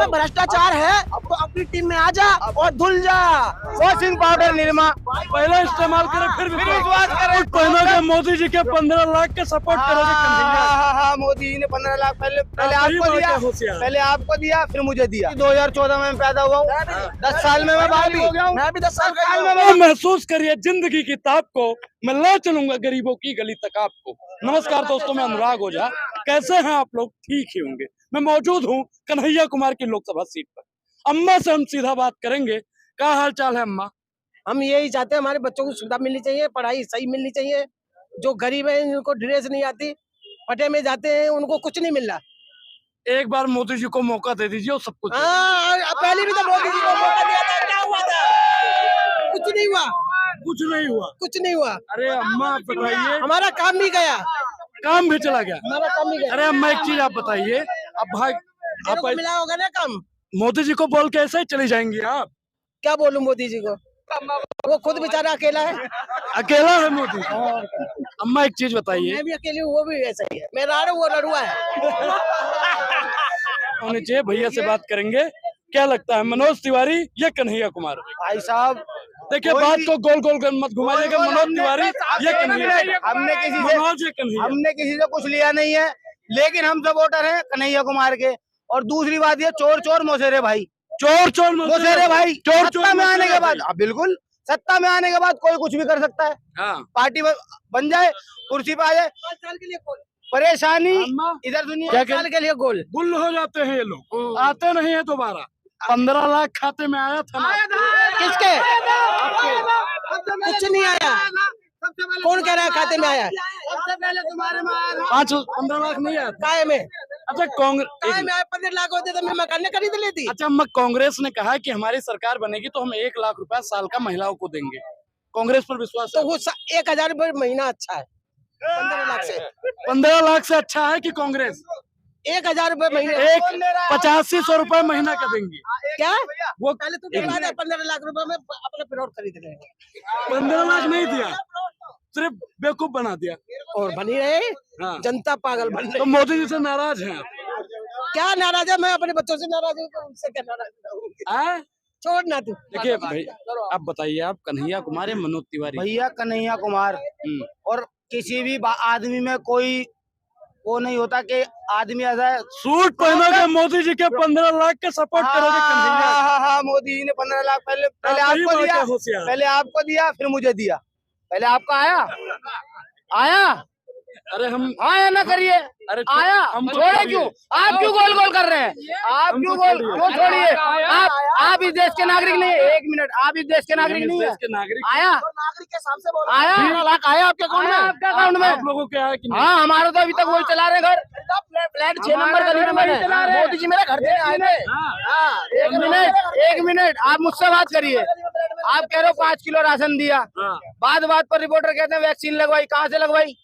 में भ्रष्टाचार है तो अपनी टीम में आ जा और धुल जा। वॉशिंग पाउडर निरमा पहले इस्तेमाल करें फिर विश्वास करें। पहनोगे मोदी जी के 15 लाख के सपोर्ट करोगे कन्हैया। हाँ, मोदी जी ने 15 लाख पहले आपको दिया, पहले आपको दिया फिर मुझे दिया। 2014 में पैदा हुआ हूँ, 10 साल में मैं बाहर हो गया हूँ। मैं भी 10 साल का तो महसूस करिए जिंदगी की ताप को, मैं ले चलूंगा गरीबों की गली तक आपको। नमस्कार दोस्तों, मैं अनुराग ओझा। कैसे हैं आप लोग? ठीक ही होंगे। मैं मौजूद हूँ कन्हैया कुमार की लोकसभा सीट पर। अम्मा से हम सीधा बात करेंगे। क्या हाल चाल है अम्मा? हम यही चाहते हैं, हमारे बच्चों को सुविधा मिलनी चाहिए, पढ़ाई सही मिलनी चाहिए। जो गरीब है उनको ड्रेस नहीं आती, पटे में जाते हैं उनको कुछ नहीं मिल रहा। एक बार मोदी जी को मौका दे दीजिए और सब कुछ। पहले भी तो मोदी जी को मौका दिया था, क्या हुआ था? कुछ नहीं हुआ, कुछ नहीं हुआ, कुछ नहीं हुआ। अरे अम्मा आप बताइए। हमारा काम भी गया, काम भी चला गया, हमारा काम भी गया। अरे अम्मा एक चीज आप बताइए, अब भाई आप मिला होगा ना काम। मोदी जी को बोल के ऐसे ही चली जाएंगी आप? क्या बोलूं मोदी जी को, वो खुद बेचारा अकेला है। अकेला है मोदी जी। अम्मा एक चीज बताइए। मैं भी अकेली हूँ, वो भी ऐसा ही है। मैं राड़ू, वो लड़ुआ है। होने चाहिए। भैया से बात करेंगे। क्या लगता है, मनोज तिवारी या कन्हैया कुमार? भाई साहब देखिए बात को गोल गोल मत घुमाइएगा। मनोज तिवारी या कन्हैया? हमने किसी से कुछ लिया नहीं है, लेकिन हम सपोर्टर हैं कन्हैया कुमार के। और दूसरी बात ये चोर चोर मोसेरे भाई, चोर चोर मोसेरे भाई। चोर सत्ता में आने के बाद, बिल्कुल सत्ता में आने के बाद कोई कुछ भी कर सकता है। हाँ। पार्टी बन जाए, कुर्सी पे आ जाए, 5 साल के लिए परेशानी इधर दुनिया। क्या साल के लिए गोल गुल हो जाते हैं ये लोग, आते नहीं है दोबारा। 15 लाख खाते में आया था ना? किसके? कुछ नहीं आया। कौन कह रहा है खाते में आया? सबसे पहले तुम्हारे में आया था। 15 लाख नहीं आया था। काय में? अच्छा कांग्रेस काय में 15 लाख होते तो मैं मकान खरीद लेती। अच्छा अम्मा, कांग्रेस ने कहा कि हमारी सरकार बनेगी तो हम 1 लाख रुपया साल का महिलाओं को देंगे। कांग्रेस पर विश्वास है? तो वो 1000 रुपये महीना अच्छा है। 15 लाख से 15 लाख से अच्छा है कि कांग्रेस? 1000 रुपये महीने, 8500 रुपए महीना का देंगी। क्या वो पहले तुम 15 लाख रुपए में अपना प्लॉट खरीद लेंगे। 15 लाख नहीं दिया, सिर्फ बेवकूफ बना दिया। और बनी रहे। हाँ। जनता पागल बन रही। तो मोदी जी से नाराज हैं आप? क्या नाराज है? मैं अपने बच्चों से नाराज हूँ, तो उनसे क्या नाराज रहूंगी? छोड़ना तू। देखिए भाई, आप बताइए, आप कन्हैया कुमार या मनोज तिवारी? भैया कन्हैया कुमार। और किसी भी आदमी में कोई वो नहीं होता कि आदमी ऐसा है। सूट पहनोगे मोदी जी के 15 लाख के सपोर्ट करोगे कन्हैया। हाँ, मोदी जी ने 15 लाख पहले आपको दिया, पहले आपको दिया फिर मुझे दिया। पहले आपका आया। अरे हम आया ना करिए। अरे आया, हम छोड़े क्यों? आप क्यों गोल गोल कर रहे हैं? आप क्यों गोल क्यों छोड़िए? आप इस देश के नागरिक नहीं। 1 मिनट, आप इस देश के नागरिक नहीं है। आया, नागरिक के हिसाब से बोल आया 15 लाख आया आपके अकाउंट में? आपके अकाउंट में? आप लोगों क्या है कि हाँ, हमारा तो अभी तक वही चला रहे घर। फ्लैट 6 नंबर गली में मैंने, मोदी जी मेरा घर देने आए थे। 1 मिनट, आप मुझसे बात करिए। आप कह रहे हो 5 किलो राशन दिया, बात पर रिपोर्टर कहते हैं वैक्सीन लगवाई। कहाँ से लगवाई?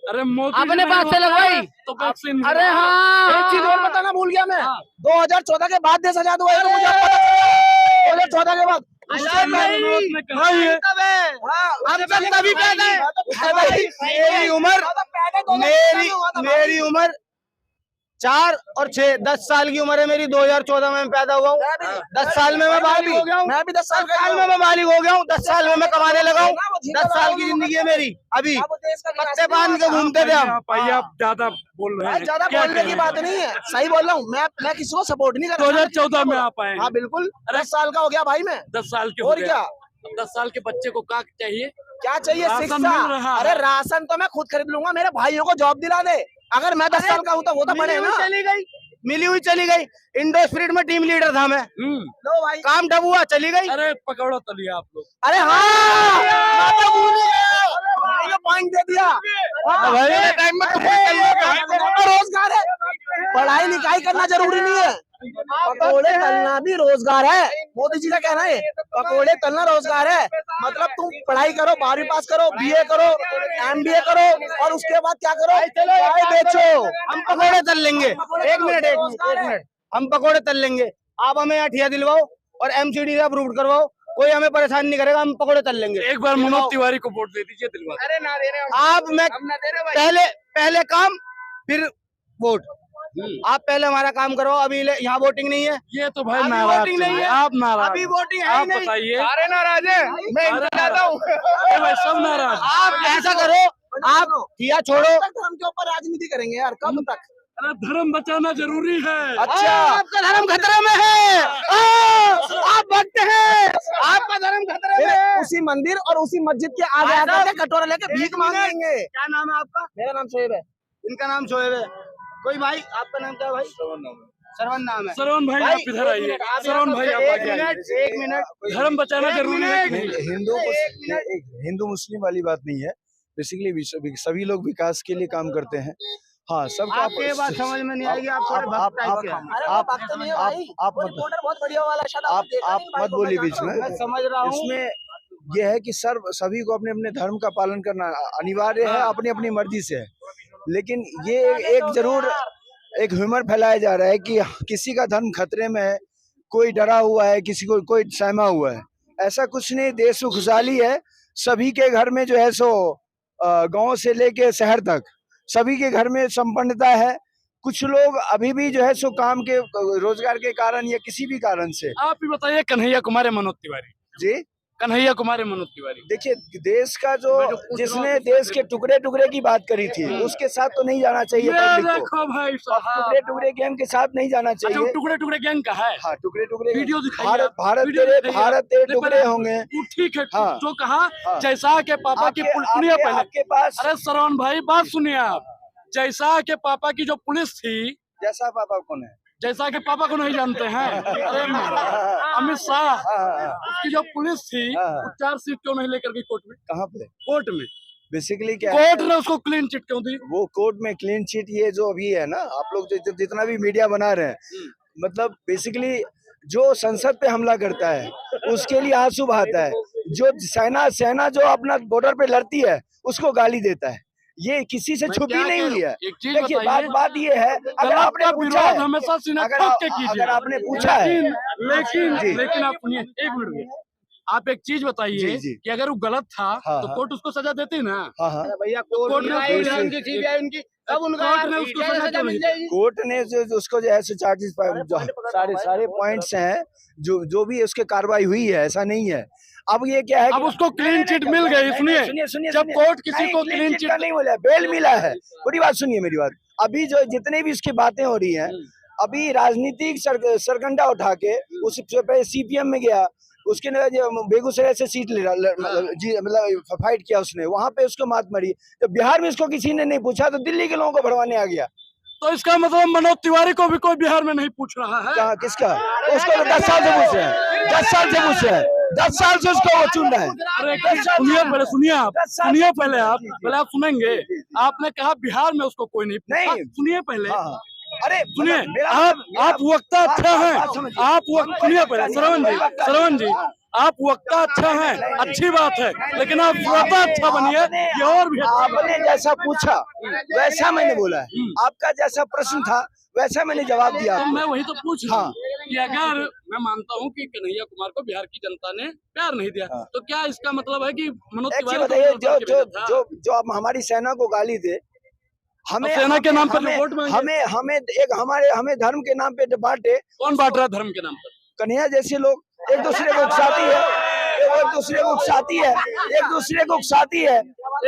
अरे मोदी अपने पास से लगवाई तो वैक्सीन। अरे हाँ, एक चीज और बताना भूल गया मैं। 2014 के बाद देश आजाद हुआ है, तो मुझे अब पता चला। 2014 के बाद हम सब तभी पैदा है। मेरी उम्र 4 और 6 10 साल की उम्र है मेरी। 2014 में पैदा हुआ हूँ, 10 साल में मैं बालिग हो गया हूँ। मैं भी 10 साल में मैं बालिग हो गया हूँ। 10 साल में मैं कमाने लगा हूँ। 10 साल की जिंदगी है मेरी। अभी पत्ते बांध के घूमते थे हम। आप ज्यादा बोल रहे हैं। ज्यादा बोलने की बात नहीं है, सही बोल रहा हूँ मैं किसी को सपोर्ट नहीं कर रहा। 2014 में आप आए? हाँ बिल्कुल, 10 साल का हो गया भाई मैं। 10 साल के और क्या? 10 साल के बच्चे को क्या चाहिए? क्या चाहिए? राशन मिल रहा शिक्षा। है। अरे राशन तो मैं खुद खरीद लूंगा, मेरे भाइयों को जॉब दिला दे। अगर मैं 10 साल का हूँ तो वो तो बने ना। चली गई, मिली हुई चली गई। इंडो स्पिरिट में टीम लीडर था मैं। लो भाई, काम डब हुआ, चली गई। अरे पकौड़ा तलिया आप लोग। अरे हाँ, मैं तो भूल गया। भाई पॉइंट दे दिया। भाई टाइम में रोजगार है, पढ़ाई लिखाई करना जरूरी नहीं है। पकोड़े तलना भी रोजगार है। मोदी जी का कहना है पकोड़े तलना रोजगार है। मतलब तुम पढ़ाई करो, 12वीं पास करो, बीए करो, एमबीए करो, और उसके बाद क्या करो? चाय बेचो। हम पकोड़े तल लेंगे। एक मिनट, हम पकोड़े तल लेंगे। आप हमें अठिया दिलवाओ और एमसीडी से अप्रूव करवाओ, कोई हमें परेशान नहीं करेगा। हम पकोड़े तल लेंगे। एक बार मनोज तिवारी को वोट दे दीजिए, दिलवा। अरे ना दे रहे आप। मैं पहले काम फिर वोट। आप पहले हमारा काम करो। अभी यहाँ वोटिंग नहीं है, ये तो भाई अभी नाराज वोटिंग नहीं है, आप नाराज, अभी वोटिंग है आप ही नहीं। बताइए। सारे नाराज है, मैं इनसे चाहता हूँ भाई सब नाराज। आप ऐसा करो, आप किया छोड़ो। कब तक हम के ऊपर राजनीति करेंगे यार, कब तक? अरे धर्म बचाना जरूरी है। अच्छा, आपका धर्म खतरे में है। आप भक्त हैं, आपका धर्म खतरे में फिर है। उसी मंदिर और उसी मस्जिद के आगे भाई आकर साहब, के कटोरा लेके भीख मांगेंगे। क्या नाम है आपका? मेरा नाम शोएब है। इनका नाम शोएब है। कोई भाई, आपका नाम क्या है भाई? श्रवण नाम है। श्रवण भाई आप इधर आइए। श्रवण भाई आप आगे आइए। एक मिनट, धर्म बचाना जरूरी है कि नहीं? हिंदू मुस्लिम वाली बात नहीं है। बेसिकली सभी लोग विकास के लिए काम करते हैं। हाँ, सबका आपके ये बात समझ में नहीं आएगी। आप थोड़े भक्त टाइप के हैं। अरे वो भक्त नहीं है भाई, वो रिपोर्टर बहुत बढ़िया वाला शायद आपने देखा नहीं, भाई मत को बोलिए मैं बीच जानता में। हूँ। मैं समझ रहा हूँ। इसमें यह है कि सभी को अपने अपने धर्म का पालन करना अनिवार्य है, अपनी अपनी मर्जी से है। लेकिन ये एक जरूर एक ह्यूमर फैलाया जा रहा है कि किसी का धर्म खतरे में है, कोई डरा हुआ है, किसी को कोई सहमा हुआ है। ऐसा कुछ नहीं, देश में खुशहाली है। सभी के घर में जो है सो गांव से लेके शहर तक सभी के घर में संपन्नता है। कुछ लोग अभी भी जो है सो काम के रोजगार के कारण या किसी भी कारण से। आप ही बताइए कन्हैया कुमार या मनोज तिवारी? जी कन्हैया कुमार या मनोज तिवारी? देखिए, देश का जो जिसने देश के टुकड़े टुकड़े की बात करी थी, उसके साथ तो नहीं जाना चाहिए ये पब्लिक को। देखो भाई साहब, टुकड़े टुकड़े गैंग के साथ नहीं जाना अच्छा वो चाहिए। टुकड़े टुकड़े गैंग का है। हाँ, टुकड़े टुकड़े वीडियो दिखाइए भारत आप, भारत वीडियो तेरे दिखाइए। भारत तेरे नहीं, टुकड़े पहले- होंगे। वो ठीक है, हाँ। जो कहा हाँ। जैसा के पापा की सुनिए पहले। आपके पास अरे श्रवण भाई बात सुनिए आप। जैसा के पापा की जो पुलिस थी, जैसा पापा कौन है? जैसा के पापा को नहीं जानते हैं? अरे महाराज, अमित शाह, हाँ, उसकी जो पुलिस थी हाँ। वो चार्जशीट क्यों नहीं लेकर गई कोर्ट में? कहाँ पे? कोर्ट में बेसिकली क्या है, कोर्ट ने उसको क्लीन चिट क्यों दी? वो कोर्ट में क्लीन चिट ये जो अभी है ना, आप लोग जितना भी मीडिया बना रहे हैं, मतलब बेसिकली जो संसद पे हमला करता है उसके लिए आंसू बहाता है। जो सेना जो अपना बॉर्डर पे लड़ती है उसको गाली देता है। ये किसी से छुपी नहीं हुई है। एक चीज देखिए, बताइए, बात ये है, अगर गलत आपने का पूछा विरोध है, हमेशा सीना अगर ठोक आप- के कीजिए। अगर आपने पूछा है, जी। लेकिन आप सुनिए, एक मिनट रुकिए। आप एक चीज बताइए जी, जी। कि अगर वो गलत था हाँ, तो हाँ। कोर्ट उसको सजा देती ना? हाँ हाँ, भैया कोर्ट कोर्ट ने में कोर्ट ने- उनकी चीज है उनकी, अब उनका कोर्ट ने उसको कैसे सजा सजा क्यों मिल नहीं जाएगी? कोर्ट ने जो उसको जो है सो चार्जेस सारे पॉइंट्स हैं, जो भी उसके कार्रवाई हुई है, ऐसा नहीं है। अब ये क्या है अब कि- उसको क्लीन चिट मिल गई। सुनिए, जब कोर्ट किसी को क्लीन चिट का नहीं बोला, बेल मिला है। पूरी बात सुनिए मेरी बात। अभी जो जितने भी इसकी बातें हो रही हैं, अभी राजनीतिक सरगंडा उठा के उस पे सीपीएम में गया, उसके बेगूसराय से सीट मतलब फाइट किया उसने, वहां पे उसको मात मारी। तो बिहार में इसको किसी ने नहीं पूछा, तो दिल्ली के लोगों को भरवाने आ गया। तो इसका मतलब मनोज तिवारी को भी कोई बिहार में नहीं पूछ रहा है? कहाँ, किसका? उसको तो 10 साल से पूछ रहे हैं, 10 साल से पूछ रहे हैं, 10 साल से उसको वो चुन रहा है। अरे सुनिए पहले, सुनिए पहले आप सुनेंगे। आपने कहा बिहार में उसको कोई नहीं पूछा। नहीं। सुनिए पहले, हाँ, हाँ। अरे सुनिए, मेरा- आप वक्ता अच्छा बात है। समझिए। आप सुनिए पहले, श्रवण जी आप वक्ता अच्छा है, अच्छी बात है, लेकिन आप श्रोता अच्छा बनिए, ये और भी अच्छा बात आपने जैसा पूछा वैसा मैंने बोला है। आपका जैसा प्रश्न था वैसा मैंने जवाब दिया। है। तो मैं वही तो पूछ रहा हूँ हाँ। कि अगर मैं मानता हूँ कि कन्हैया कुमार को बिहार की जनता ने प्यार नहीं दिया, हाँ। तो क्या इसका मतलब है कि मनोज एक चीज तिवारी को बताइए, भी उतार के भेजा था? जो आप हमारी सेना को गाली दे, हमें सेना के नाम पर हमें वोट मांगे। हमें धर्म के नाम पे बांटे। कौन बांट रहा है धर्म के नाम पर? कन्हैया जैसे लोग एक दूसरे को उकसाती है, एक दूसरे को उकसाती है, एक दूसरे को उकसाती है।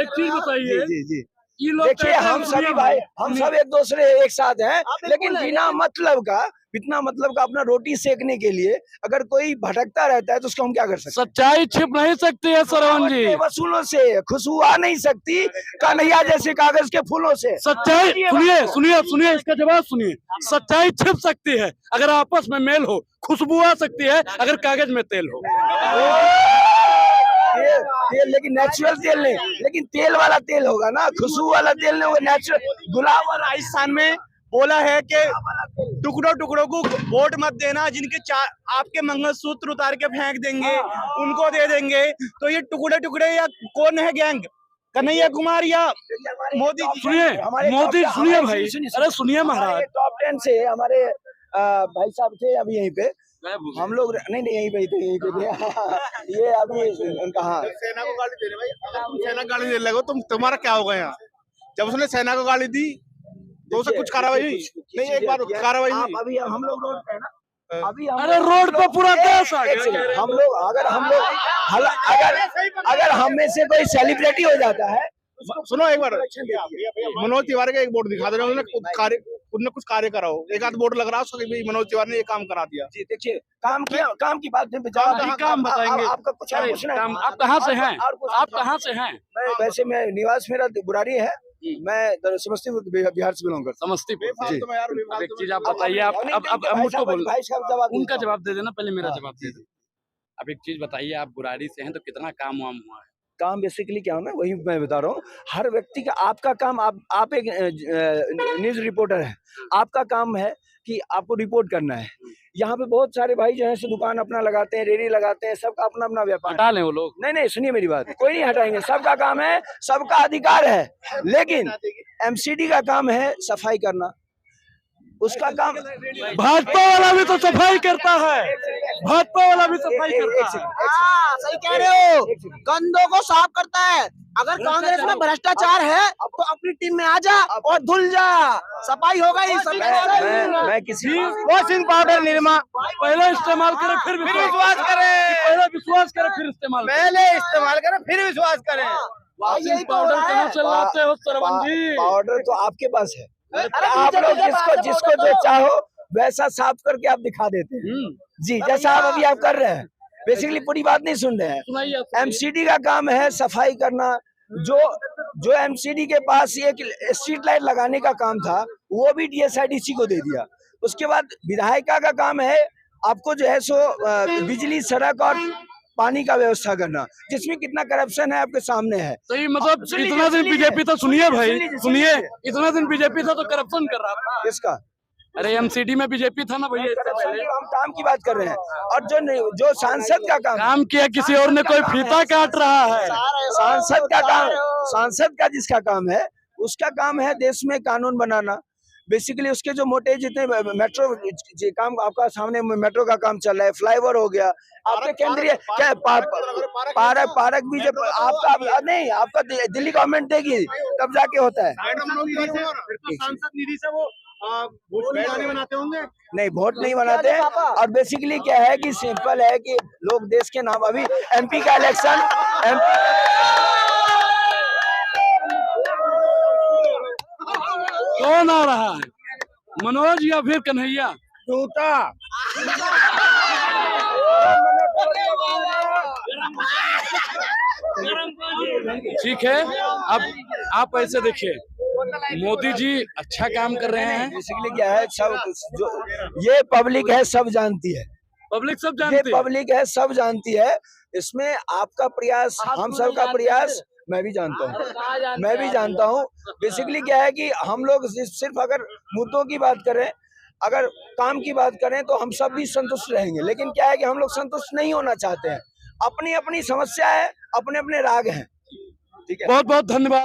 एक चीज बताइए, जी जी। ये लोग देखिए, कहते हैं हम सभी भाई, हम सब एक दूसरे एक साथ हैं, लेकिन बिना मतलब का अपना रोटी सेकने के लिए अगर कोई भटकता रहता है तो उसको हम क्या कर सकते हैं? सच्चाई छिप नहीं सकती है श्रवण जी। वसूलों से खुशबू आ नहीं सकती, कन्हैया जैसे कागज के फूलों से। सच्चाई सुनिए इसका जवाब सुनिए। सच्चाई छिप सकती है अगर आपस में मेल हो, खुशबू आ सकती है अगर कागज में तेल हो। तेल, लेकिन नेचुरल तेल नहीं, लेकिन तेल वाला तेल होगा ना, खुशबू वाला तेल नहीं होगा, नेचुरल गुलाब वाला। राजस्थान में बोला है कि टुकड़ों टुकड़ों को वोट मत देना, जिनके आपके मंगलसूत्र उतार के फेंक देंगे उनको दे देंगे। तो ये टुकड़े टुकड़े या कौन है गैंग, कन्हैया कुमार या मोदी? सुनिए मोदी, सुनिए भाई, अरे सुनिए महाराज। टॉप 10 से हमारे भाई साहब थे अभी यहीं पे, हम लोग नहीं यहीं पे थे, यहीं पे थे। ये अभी उनका, हाँ, सेना को गाली दे रहे भाई, सेना गाली देने लगे, तुम्हारा क्या होगा यहाँ? जब उसने सेना को गाली दी तो उसे कुछ कार्रवाई हुई नहीं, एक बार कार्रवाई हुई। अभी हम लोग रोड पे है ना, अभी अरे रोड पे पूरा देश आ गया। हम लोग अगर हम में से कोई सेलिब्रिटी हो जाता है, सुनो एक बार, मनोज तिवारी का एक बोर्ड दिखा दे रहे हैं, उन्होंने कुछ कार्य करा हो, एक आध बोर्ड लग रहा है कि मनोज तिवारी ने ये काम करा दिया। जी देखिए, काम किया, काम की बात नहीं, काम बताएंगे। आपका कुछ पूछना है? आप कहाँ से हैं? आप कहाँ से हैं? वैसे मैं निवास मेरा बुराड़ी है, मैं समस्तीपुर बिहार से बिलोंग करता हूँ। समस्तीपुर। जी। अब एक चीज आप बताइए, आप मुझको बोल, भाई साहब जवाब उनका दीजिए। जवाब दे देना, पहले मेरा हाँ, जवाब दे दो। अब एक चीज बताइए, आप बुराड़ी से हैं तो कितना काम वाम हुआ है? काम बेसिकली क्या होना, वही मैं बता रहा हूँ। हर व्यक्ति का, आपका काम, आप एक न्यूज रिपोर्टर है, आपका काम है कि आपको रिपोर्ट करना है। यहाँ पे बहुत सारे भाई जो है सो दुकान अपना लगाते हैं, रेडी लगाते हैं, सबका अपना अपना व्यापार। हटा लें वो लोग। नहीं, सुनिए मेरी बात, कोई नहीं हटाएंगे, सबका काम है, सबका अधिकार है, लेकिन एमसीडी का काम है सफाई करना, उसका काम। भाजपा वाला भी तो सफाई करता है, भाजपा वाला भी सफाई करता है। हाँ सही कह रहे हो, गंदों को साफ करता है। अगर कांग्रेस में भ्रष्टाचार है तो अपनी टीम में आ जा और धुल जा, सफाई हो गई। मैं किसी वॉशिंग पाउडर निरमा पहले इस्तेमाल करे फिर विश्वास करें, पहले विश्वास करे फिर इस्तेमाल करे। पहले इस्तेमाल करें फिर विश्वास करें। यही तो हो पाउडर रहा कहाँ है। चलाते हो सरवन जी? पाउडर तो आपके पास है, आप लोग जिसको जो चाहो वैसा साफ करके आप दिखा देते हैं। जी, जैसा आप अभी आप कर रहे हैं, बेसिकली पूरी बात नहीं सुन रहे हैं। सुनाइए। एमसीडी का काम है सफाई करना। जो एमसीडी के पास एक स्ट्रीट लाइट लगाने का काम था, वो भी डीएसआईडीसी को दे दिया। उसके बाद विधायिका का काम है आपको जो है सो बिजली, सड़क और पानी का व्यवस्था करना, जिसमें कितना करप्शन है आपके सामने है। तो ये मतलब इतना दिन बीजेपी था, सुनिए भाई सुनिए, इतना दिन बीजेपी था तो करप्शन कर रहा था। इसका अरे एमसीडी में बीजेपी था ना भैया, इससे पहले हम काम की बात कर रहे हैं। और जो सांसद का काम किया, किसी और ने कोई फीता काट रहा है। सांसद का जिसका काम है, उसका काम है देश में कानून बनाना। बेसिकली उसके जो मोटे जितने मेट्रो काम, आपका सामने मेट्रो का काम चल रहा है, फ्लाईओवर हो गया, आपके केंद्रीय क्या पार्क भी जब आपका नहीं, आपका दिल्ली गवर्नमेंट देगी तब जाके होता है। सांसद निधि से वो वोट नहीं बनाते होंगे? नहीं, वोट नहीं बनाते हैं। और बेसिकली क्या है कि सिंपल है कि लोग देश के नाम, अभी एमपी का इलेक्शन, कौन आ रहा है, मनोज या फिर कन्हैया? टूटा ठीक है, अब आप ऐसे देखिए, मोदी जी अच्छा काम कर रहे हैं। बेसिकली क्या है, सब जो ये पब्लिक है सब जानती है, पब्लिक सब ये जानती है। पब्लिक है सब जानती है। इसमें आपका प्रयास, हम सब का प्रयास मैं भी जानता हूँ। बेसिकली क्या है कि हम लोग सिर्फ अगर मुद्दों की बात करें, अगर काम की बात करें तो हम सब भी संतुष्ट रहेंगे। लेकिन क्या है कि हम लोग संतुष्ट नहीं होना चाहते हैं, अपनी अपनी समस्या है, अपने अपने राग हैं। ठीक है, बहुत बहुत धन्यवाद।